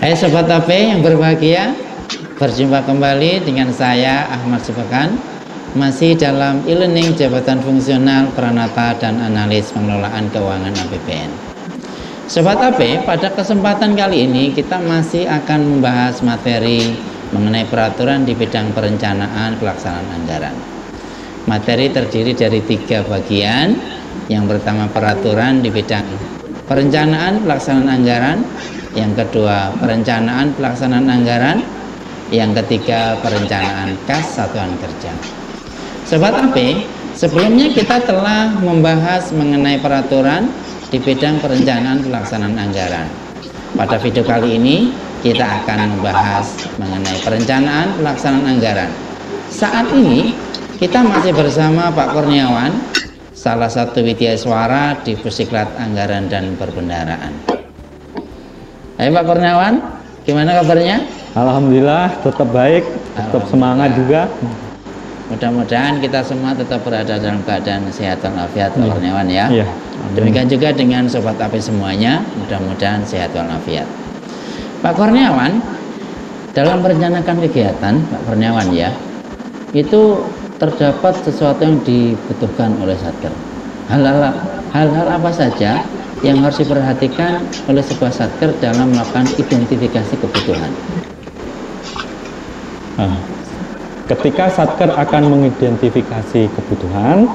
Hai Sobat AP yang berbahagia, berjumpa kembali dengan saya Ahmad Subhan, masih dalam e-learning Jabatan Fungsional Pranata dan Analis Pengelolaan Keuangan APBN. Sobat AP, pada kesempatan kali ini kita masih akan membahas materi mengenai peraturan di bidang perencanaan pelaksanaan anggaran. Materi terdiri dari 3 bagian. Yang pertama peraturan di bidang perencanaan pelaksanaan anggaran, yang kedua perencanaan pelaksanaan anggaran, yang ketiga perencanaan kas satuan kerja. Sobat AP, sebelumnya kita telah membahas mengenai peraturan di bidang perencanaan pelaksanaan anggaran. Pada video kali ini kita akan membahas mengenai perencanaan pelaksanaan anggaran. Saat ini kita masih bersama Pak Kurniawan, salah satu widyaswara di Pusiklat Anggaran dan Perbendaharaan. Hai Pak Kurniawan, gimana kabarnya? Alhamdulillah tetap baik, tetap semangat juga. Mudah-mudahan kita semua tetap berada dalam keadaan sehat walafiat, Pak Kurniawan ya. Iya. Demikian juga dengan Sobat AP semuanya, mudah-mudahan sehat walafiat. Pak Kurniawan, dalam merencanakan kegiatan Pak Kurniawan ya, itu terdapat sesuatu yang dibutuhkan oleh Satker. Hal-hal apa saja yang harus diperhatikan oleh sebuah Satker dalam melakukan identifikasi kebutuhan? Ketika Satker akan mengidentifikasi kebutuhan,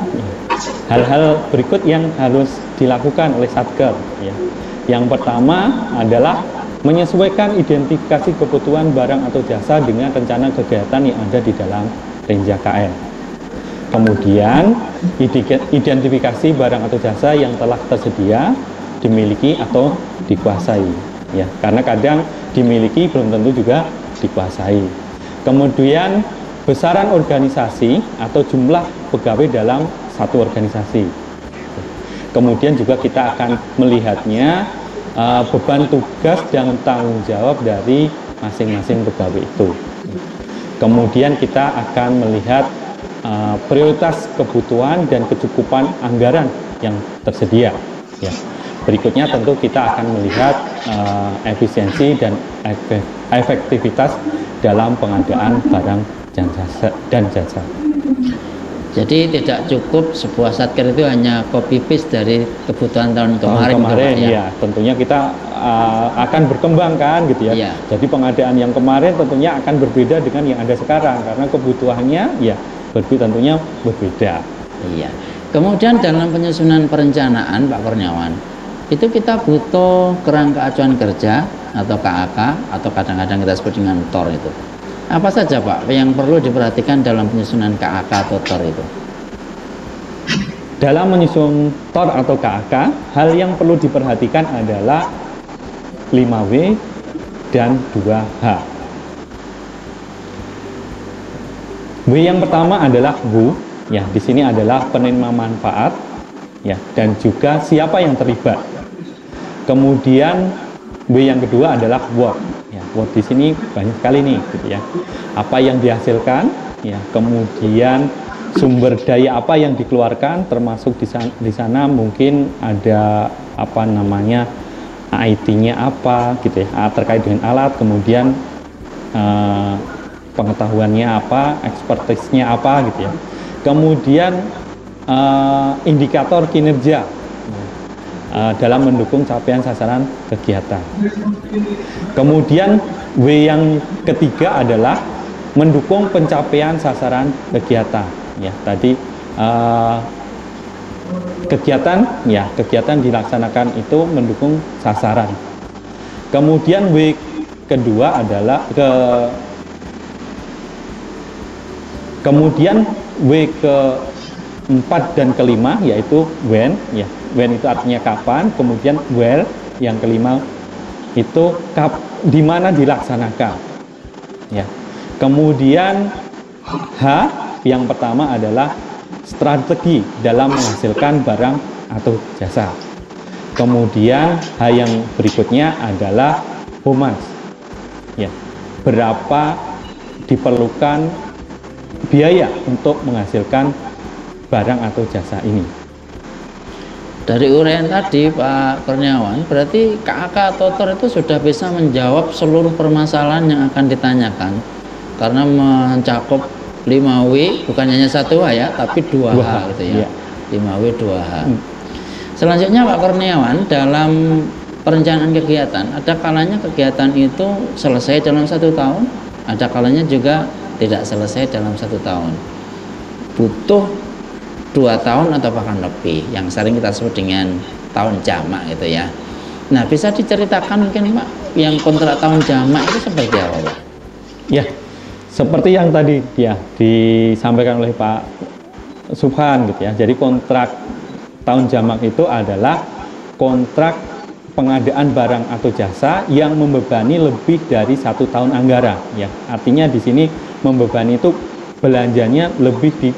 hal-hal berikut yang harus dilakukan oleh Satker. Ya. Yang pertama adalah menyesuaikan identifikasi kebutuhan barang atau jasa dengan rencana kegiatan yang ada di dalam Renja KL. Kemudian identifikasi barang atau jasa yang telah tersedia, dimiliki atau dikuasai, ya, karena kadang dimiliki belum tentu juga dikuasai. Kemudian besaran organisasi atau jumlah pegawai dalam satu organisasi. Kemudian juga kita akan melihatnya beban tugas dan tanggung jawab dari masing-masing pegawai itu. Kemudian kita akan melihat prioritas kebutuhan dan kecukupan anggaran yang tersedia. Ya. Berikutnya tentu kita akan melihat efisiensi dan efektivitas dalam pengadaan barang dan jasa. Jadi tidak cukup sebuah Satker itu hanya copy paste dari kebutuhan tahun kemarin. Ya, tentunya kita akan berkembang kan gitu ya. Ya. Jadi pengadaan yang kemarin tentunya akan berbeda dengan yang ada sekarang karena kebutuhannya ya tentunya berbeda. Iya. Kemudian dalam penyusunan perencanaan Pak Kurniawan, itu kita butuh kerangka acuan kerja atau KAK atau kadang-kadang kita sebut dengan TOR itu. Apa saja Pak yang perlu diperhatikan dalam penyusunan KAK atau TOR itu? Dalam menyusun TOR atau KAK, hal yang perlu diperhatikan adalah 5W dan 2H. W yang pertama adalah who, ya, di sini adalah penerima manfaat, ya, dan juga siapa yang terlibat. Kemudian W yang kedua adalah what, ya, what di sini banyak sekali nih, gitu ya. Apa yang dihasilkan, ya, kemudian sumber daya apa yang dikeluarkan, termasuk di sana mungkin ada apa namanya IT-nya apa, gitu ya, terkait dengan alat, kemudian pengetahuannya apa, expertise-nya apa gitu ya. Kemudian indikator kinerja dalam mendukung capaian sasaran kegiatan. Kemudian W yang ketiga adalah mendukung pencapaian sasaran kegiatan. Ya, tadi kegiatan dilaksanakan itu mendukung sasaran. Kemudian W kedua adalah Kemudian W keempat dan kelima yaitu when, ya, when itu artinya kapan. Kemudian where yang kelima itu di mana dilaksanakan, ya. Kemudian H yang pertama adalah strategi dalam menghasilkan barang atau jasa. Kemudian H yang berikutnya adalah how much, ya, berapa diperlukan biaya untuk menghasilkan barang atau jasa ini. Dari uraian tadi Pak Kurniawan, berarti KAK Totor itu sudah bisa menjawab seluruh permasalahan yang akan ditanyakan karena mencakup 5W, bukan hanya 1H ya, tapi 2H gitu ya. 5W 2H. Selanjutnya Pak Kurniawan, dalam perencanaan kegiatan, ada kalanya kegiatan itu selesai dalam 1 tahun, ada kalanya juga tidak selesai dalam 1 tahun. Butuh 2 tahun atau bahkan lebih, yang sering kita sebut dengan tahun jamak gitu ya. Nah, bisa diceritakan mungkin Pak, yang kontrak tahun jamak itu seperti apa Pak? Ya, seperti yang tadi ya disampaikan oleh Pak Subhan gitu ya. Jadi kontrak tahun jamak itu adalah kontrak pengadaan barang atau jasa yang membebani lebih dari 1 tahun anggaran ya. Artinya di sini membebani itu belanjanya lebih di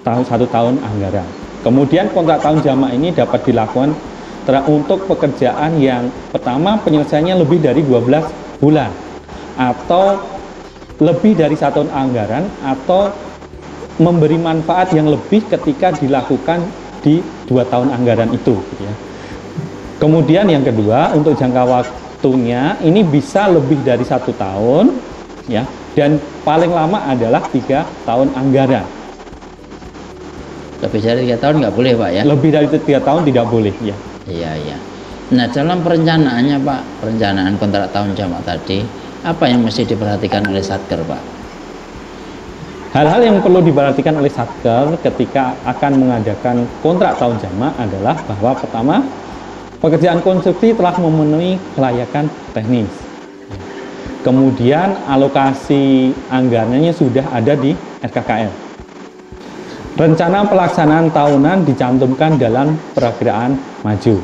1 tahun anggaran. Kemudian kontrak tahun jamak ini dapat dilakukan untuk pekerjaan yang pertama penyelesaiannya lebih dari 12 bulan atau lebih dari 1 tahun anggaran, atau memberi manfaat yang lebih ketika dilakukan di 2 tahun anggaran itu gitu ya. Kemudian yang kedua, untuk jangka waktunya ini bisa lebih dari 1 tahun ya, dan paling lama adalah 3 tahun anggaran. Lebih dari 3 tahun nggak boleh Pak ya? Lebih dari 3 tahun tidak boleh ya. Iya. Nah, dalam perencanaannya Pak, perencanaan kontrak tahun jamak tadi, apa yang mesti diperhatikan oleh Satker Pak? Hal-hal yang perlu diperhatikan oleh Satker ketika akan mengadakan kontrak tahun jamak adalah bahwa pertama, pekerjaan konstruksi telah memenuhi kelayakan teknis. Kemudian alokasi anggarannya sudah ada di RKKL. Rencana pelaksanaan tahunan dicantumkan dalam perakiraan maju.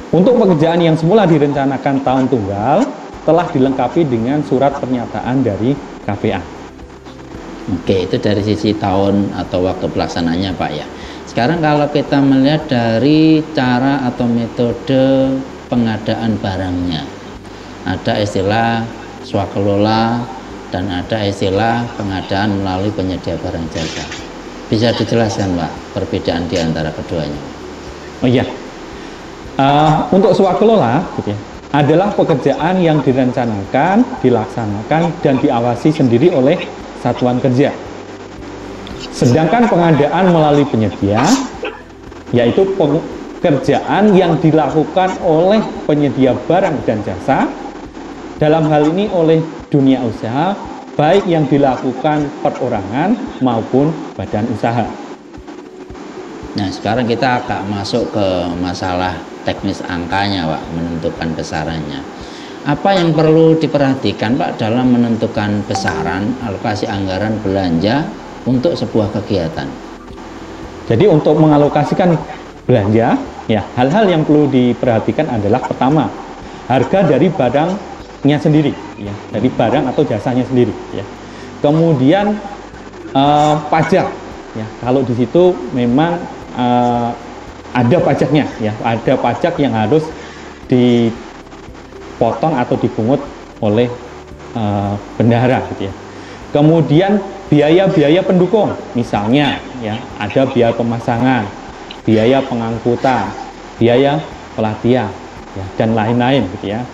Untuk pekerjaan yang semula direncanakan tahun tunggal telah dilengkapi dengan surat pernyataan dari KPA. Oke, itu dari sisi tahun atau waktu pelaksanaannya Pak ya. Sekarang kalau kita melihat dari cara atau metode pengadaan barangnya, ada istilah swakelola dan ada istilah pengadaan melalui penyedia barang jasa. Bisa dijelaskan Pak perbedaan di antara keduanya? Oh iya, untuk swakelola gitu ya, adalah pekerjaan yang direncanakan, dilaksanakan, dan diawasi sendiri oleh satuan kerja. Sedangkan pengadaan melalui penyedia, yaitu pekerjaan yang dilakukan oleh penyedia barang dan jasa, dalam hal ini oleh dunia usaha, baik yang dilakukan perorangan maupun badan usaha. Nah, sekarang kita agak masuk ke masalah teknis angkanya Pak, menentukan besarannya. Apa yang perlu diperhatikan Pak dalam menentukan besaran alokasi anggaran belanja untuk sebuah kegiatan? Jadi untuk mengalokasikan belanja, ya hal-hal yang perlu diperhatikan adalah pertama, harga dari barangnya sendiri, ya, dari barang atau jasanya sendiri, ya. Kemudian pajak, ya, kalau di situ memang ada pajaknya, ya, ada pajak yang harus dipotong atau dipungut oleh bendahara, gitu ya. Kemudian biaya-biaya pendukung, misalnya, ya, ada biaya pemasangan, biaya pengangkutan, biaya pelatihan, ya, dan lain-lain, gitu ya.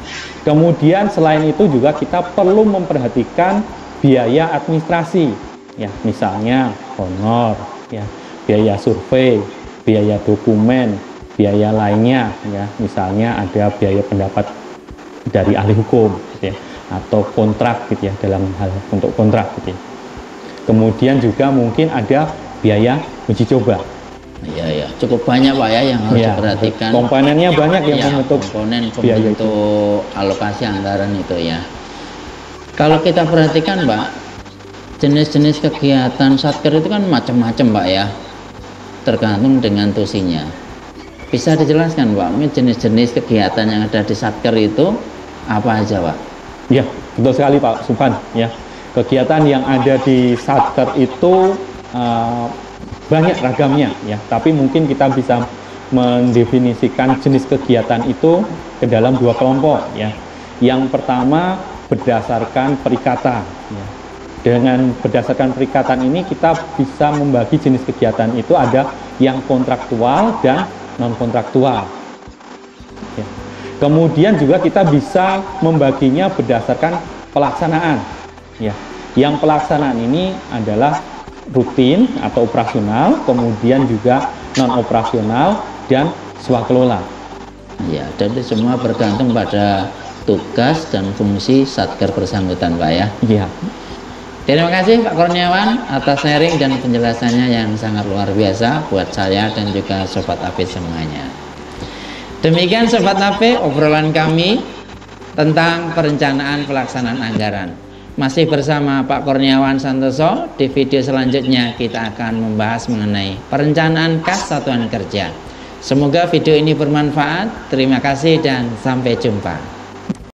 Kemudian selain itu juga kita perlu memperhatikan biaya administrasi, ya, misalnya honor, ya, biaya survei, biaya dokumen, biaya lainnya, ya, misalnya ada biaya pendapat dari ahli hukum, gitu ya, atau kontrak, gitu ya, dalam hal untuk kontrak, gitu ya. Kemudian juga mungkin ada biaya uji coba. Iya, cukup banyak Pak ya yang harus diperhatikan. Komponennya banyak yang membentuk komponen alokasi anggaran itu ya. Kalau kita perhatikan Pak, jenis-jenis kegiatan Satker itu kan macam-macam Pak ya, tergantung dengan tusinya. Bisa dijelaskan Pak, ini jenis-jenis kegiatan yang ada di Satker itu apa aja Pak? Ya, betul sekali Pak Subhan. Ya, kegiatan yang ada di Satker itu banyak ragamnya, ya. Tapi mungkin kita bisa mendefinisikan jenis kegiatan itu ke dalam dua kelompok, ya. Yang pertama berdasarkan perikatan, ya. Dengan berdasarkan perikatan ini kita bisa membagi jenis kegiatan itu ada yang kontraktual dan non kontraktual. Ya. Kemudian juga kita bisa membaginya berdasarkan pelaksanaan. Ya. Yang pelaksanaan ini adalah rutin atau operasional, kemudian juga non operasional dan swakelola. Ya, jadi semua bergantung pada tugas dan fungsi satker bersangkutan, Pak ya. Iya. Terima kasih Pak Kurniawan atas sharing dan penjelasannya yang sangat luar biasa buat saya dan juga Sobat AP semuanya. Demikian Sobat AP obrolan kami tentang perencanaan pelaksanaan anggaran. Masih bersama Pak Kurniawan Santoso. Di video selanjutnya kita akan membahas mengenai perencanaan kas satuan kerja. Semoga video ini bermanfaat. Terima kasih dan sampai jumpa.